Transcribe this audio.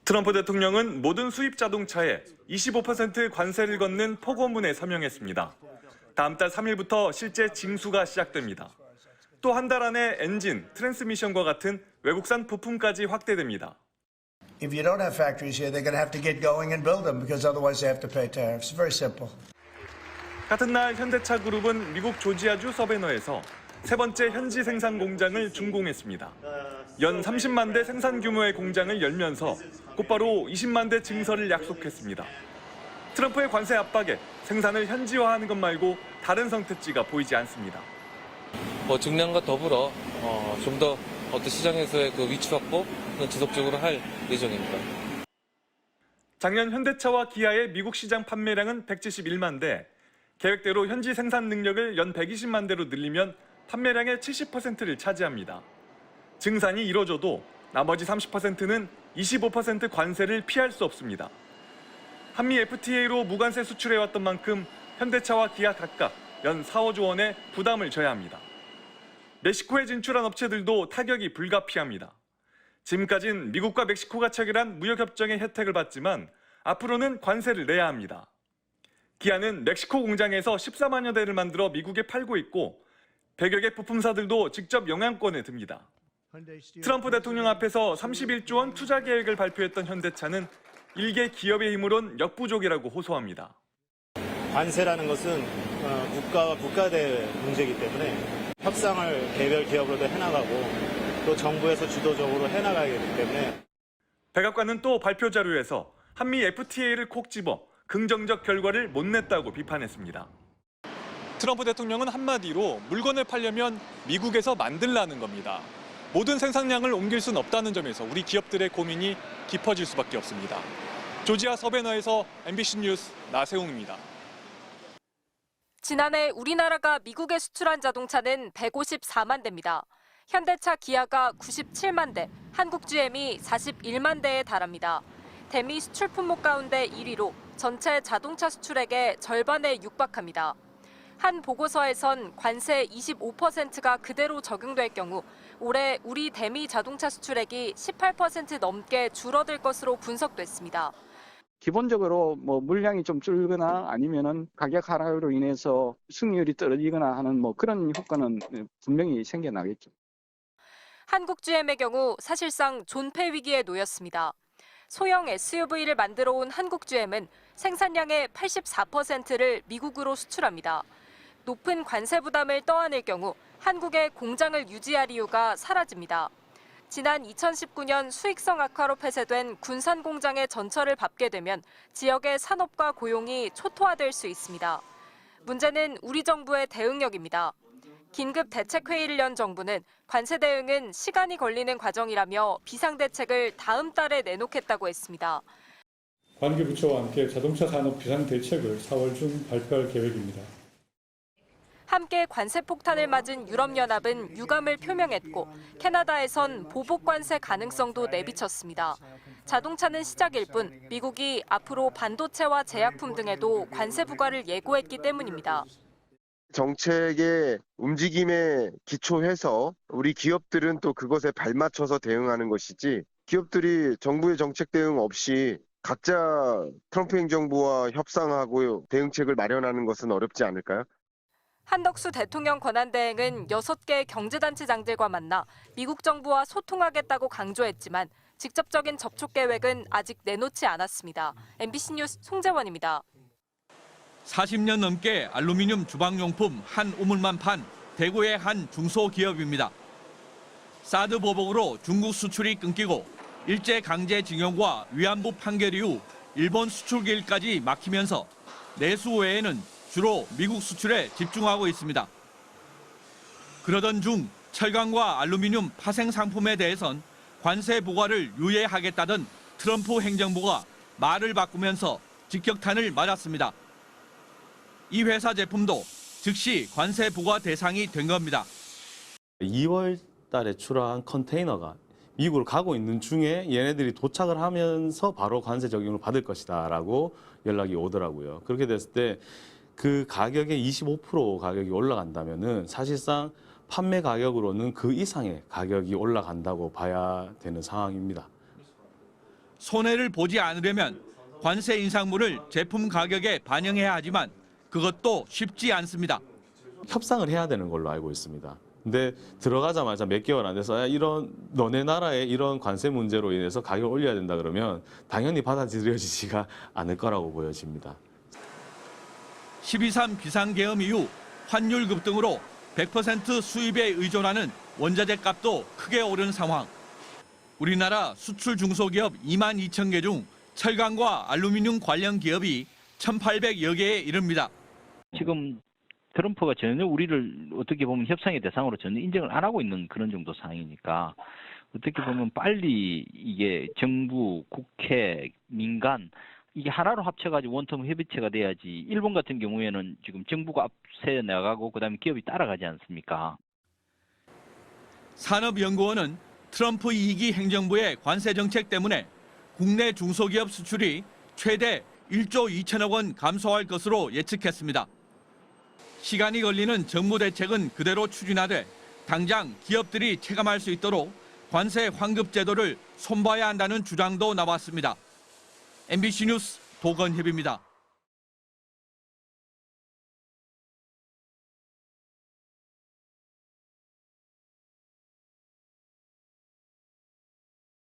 트럼프 대통령은 모든 수입 자동차에 25% 관세를 걷는 포고문에 서명했습니다. 다음 달 3일부터 실제 징수가 시작됩니다. 또 한 달 안에 엔진, 트랜스미션과 같은 외국산 부품까지 확대됩니다. If you don't have factories here, they're going to have to get going and build them because otherwise they have to pay tariffs. Very simple. 같은 날 현대차 그룹은 미국 조지아주 서베너에서 세 번째 현지 생산 공장을 준공했습니다. 연 30만 대 생산 규모의 공장을 열면서 곧바로 20만 대 증설을 약속했습니다. 트럼프의 관세 압박에 생산을 현지화하는 것 말고 다른 선택지가 보이지 않습니다. 증량과 더불어 좀 더 어떤 시장에서의 그 위치 확보는 지속적으로 할 예정입니다. 작년 현대차와 기아의 미국 시장 판매량은 171만 대, 계획대로 현지 생산 능력을 연 120만 대로 늘리면 판매량의 70%를 차지합니다. 증산이 이뤄져도 나머지 30%는 25% 관세를 피할 수 없습니다. 한미 FTA로 무관세 수출해왔던 만큼 현대차와 기아 각각 연 4, 5조 원의 부담을 져야 합니다. 멕시코에 진출한 업체들도 타격이 불가피합니다. 지금까지는 미국과 멕시코가 체결한 무역협정의 혜택을 받지만 앞으로는 관세를 내야 합니다. 기아는 멕시코 공장에서 14만여 대를 만들어 미국에 팔고 있고 100여 개 부품사들도 직접 영향권에 듭니다. 트럼프 대통령 앞에서 31조 원 투자 계획을 발표했던 현대차는 일개 기업의 힘으론 역부족이라고 호소합니다. 관세라는 것은 국가와 국가대 문제이기 때문에 협상을 개별 기업으로도 해나가고 또 정부에서 주도적으로 해나가야 되기 때문에 백악관은 또 발표 자료에서 한미 FTA를 콕 집어 긍정적 결과를 못 냈다고 비판했습니다. 트럼프 대통령은 한마디로 물건을 팔려면 미국에서 만들라는 겁니다. 모든 생산량을 옮길 수는 없다는 점에서 우리 기업들의 고민이 깊어질 수밖에 없습니다. 조지아 서베너에서 MBC 뉴스 나세웅입니다. 지난해 우리나라가 미국에 수출한 자동차는 154만 대입니다. 현대차, 기아가 97만 대, 한국 GM이 41만 대에 달합니다. 대미 수출 품목 가운데 1위로 전체 자동차 수출액의 절반에 육박합니다. 한 보고서에선 관세 25%가 그대로 적용될 경우 올해 우리 대미 자동차 수출액이 18% 넘게 줄어들 것으로 분석됐습니다. 기본적으로 물량이 좀 줄거나 아니면은 가격 하락으로 인해서 수익률이 떨어지거나 하는 그런 효과는 분명히 생겨나겠죠. 한국 GM의 경우 사실상 존폐 위기에 놓였습니다. 소형 SUV를 만들어 온 한국 GM은 생산량의 84%를 미국으로 수출합니다. 높은 관세 부담을 떠안을 경우 한국의 공장을 유지할 이유가 사라집니다. 지난 2019년 수익성 악화로 폐쇄된 군산 공장의 전철을 밟게 되면 지역의 산업과 고용이 초토화될 수 있습니다. 문제는 우리 정부의 대응력입니다. 긴급 대책회의를 연 정부는 관세 대응은 시간이 걸리는 과정이라며 비상대책을 다음 달에 내놓겠다고 했습니다. 관계부처와 함께 자동차 산업 비상대책을 4월 중 발표할 계획입니다. 함께 관세 폭탄을 맞은 유럽연합은 유감을 표명했고 캐나다에선 보복 관세 가능성도 내비쳤습니다. 자동차는 시작일 뿐 미국이 앞으로 반도체와 제약품 등에도 관세 부과를 예고했기 때문입니다. 정책의 움직임에 기초해서 우리 기업들은 또 그것에 발맞춰서 대응하는 것이지 기업들이 정부의 정책 대응 없이 각자 트럼프 행정부와 협상하고 대응책을 마련하는 것은 어렵지 않을까요? 한덕수 대통령 권한대행은 6개 경제단체장들과 만나 미국 정부와 소통하겠다고 강조했지만 직접적인 접촉 계획은 아직 내놓지 않았습니다. MBC 뉴스 송재원입니다. 40년 넘게 알루미늄 주방용품 한 우물만 판 대구의 한 중소기업입니다. 사드 보복으로 중국 수출이 끊기고 일제강제징용과 위안부 판결 이후 일본 수출길까지 막히면서 내수 외에는 주로 미국 수출에 집중하고 있습니다. 그러던 중 철강과 알루미늄 파생 상품에 대해선 관세 부과를 유예하겠다던 트럼프 행정부가 말을 바꾸면서 직격탄을 맞았습니다. 이 회사 제품도 즉시 관세 부과 대상이 된 겁니다. 2월 달에 출하한 컨테이너가 미국을 가고 있는 중에 얘네들이 도착을 하면서 바로 관세 적용을 받을 것이다라고 연락이 오더라고요. 그렇게 됐을 때 그 가격의 25% 가격이 올라간다면은 사실상 판매 가격으로는 그 이상의 가격이 올라간다고 봐야 되는 상황입니다. 손해를 보지 않으려면 관세 인상분을 제품 가격에 반영해야 하지만 그것도 쉽지 않습니다. 협상을 해야 되는 걸로 알고 있습니다. 근데 들어가자마자 몇 개월 안 돼서 너네 나라의 이런 관세 문제로 인해서 가격을 올려야 된다 그러면 당연히 받아들여지지가 않을 거라고 보여집니다. 12.3 비상계엄 이후 환율 급등으로 100% 수입에 의존하는 원자재 값도 크게 오른 상황. 우리나라 수출 중소기업 2만 2천 개 중 철강과 알루미늄 관련 기업이 1,800여 개에 이릅니다. 지금 트럼프가 전혀 우리를 어떻게 보면 협상의 대상으로 전혀 인정을 안 하고 있는 그런 정도 상황이니까 어떻게 보면 빨리 이게 정부, 국회, 민간 이게 하나로 합쳐가지고 원통 협의체가 돼야지. 일본 같은 경우에는 지금 정부가 앞서 나가고 그다음에 기업이 따라가지 않습니까? 산업연구원은 트럼프 2기 행정부의 관세 정책 때문에 국내 중소기업 수출이 최대 1조 2천억 원 감소할 것으로 예측했습니다. 시간이 걸리는 정부 대책은 그대로 추진하되 당장 기업들이 체감할 수 있도록 관세 환급 제도를 손봐야 한다는 주장도 나왔습니다. MBC 뉴스 도건협입니다.